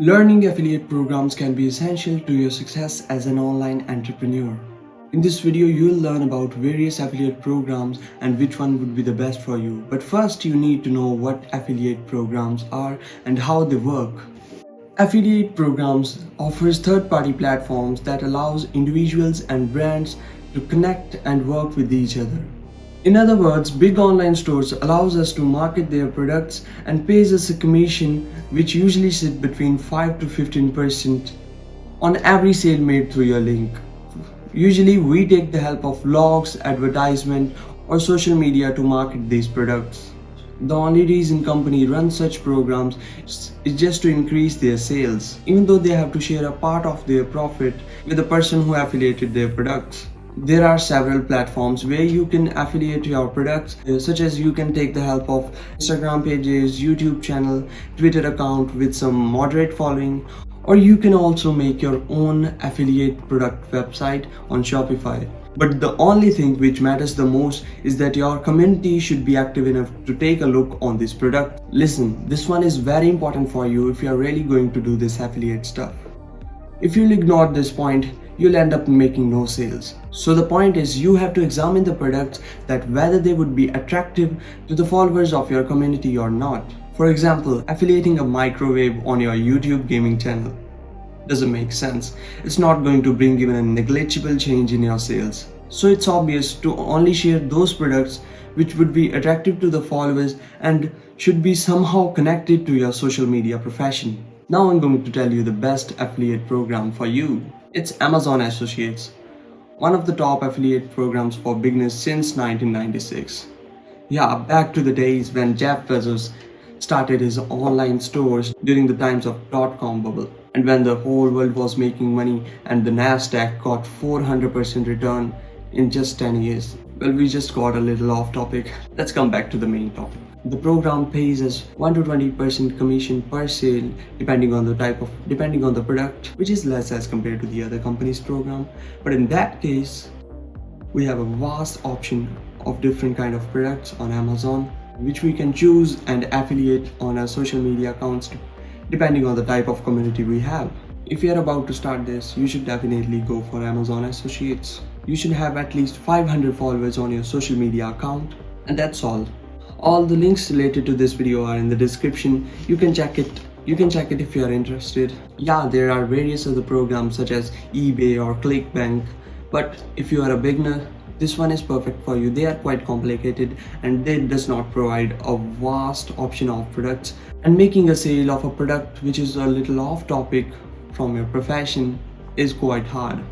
Learning affiliate programs can be essential to your success as an online entrepreneur. In this video, you'll learn about various affiliate programs and which one would be the best for you. But first, you need to know what affiliate programs are and how they work. Affiliate programs offers third-party platforms that allows individuals and brands to connect and work with each other. In other words, big online stores allows us to market their products and pays us a commission which usually sit between 5 to 15% on every sale made through your link. Usually we take the help of blogs, advertisement or social media to market these products. The only reason company runs such programs is just to increase their sales, even though they have to share a part of their profit with the person who affiliated their products. There are several platforms where you can affiliate your products, such as you can take the help of Instagram pages, YouTube channel, Twitter account with some moderate following, or you can also make your own affiliate product website on Shopify. But the only thing which matters the most is that your community should be active enough to take a look on this product. Listen, this one is very important for you if you are really going to do this affiliate stuff. If you'll ignore this point, you'll end up making no sales. So the point is, you have to examine the products that whether they would be attractive to the followers of your community or not. For example, affiliating a microwave on your YouTube gaming channel doesn't make sense. It's not going to bring even a negligible change in your sales. So it's obvious to only share those products which would be attractive to the followers and should be somehow connected to your social media profession. Now I'm going to tell you the best affiliate program for you. It's Amazon Associates, one of the top affiliate programs for beginners since 1996. Yeah, back to the days when Jeff Bezos started his online stores during the times of dot-com bubble, and when the whole world was making money and the Nasdaq got 400% return in just 10 years. Well, we just got a little off topic. Let's come back to the main topic. The program pays us 1 to 20% commission per sale depending on the product, which is less as compared to the other company's program. But in that case, we have a vast option of different kind of products on Amazon, which we can choose and affiliate on our social media accounts depending on the type of community we have. If you are about to start this, you should definitely go for Amazon Associates. You should have at least 500 followers on your social media account, and that's all. All the links related to this video are in the description. You can check it if you are interested. Yeah, there are various other programs such as eBay or ClickBank, but if you are a beginner, this one is perfect for you. They are quite complicated and they does not provide a vast option of products, and making a sale of a product which is a little off topic from your profession is quite hard.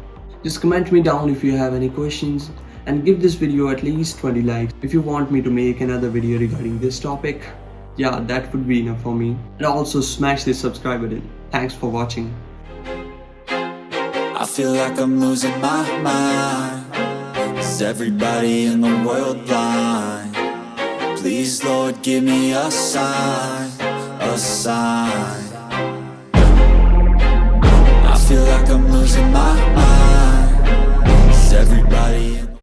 Just comment me down if you have any questions, and give this video at least 20 likes if you want me to make another video regarding this topic. Yeah, that would be enough for me. And also smash this subscribe button. Thanks for watching. I feel like I'm losing my mind. Is everybody in the world blind? Please, Lord, give me a sign, a sign. I feel like I'm losing my mind. Is everybody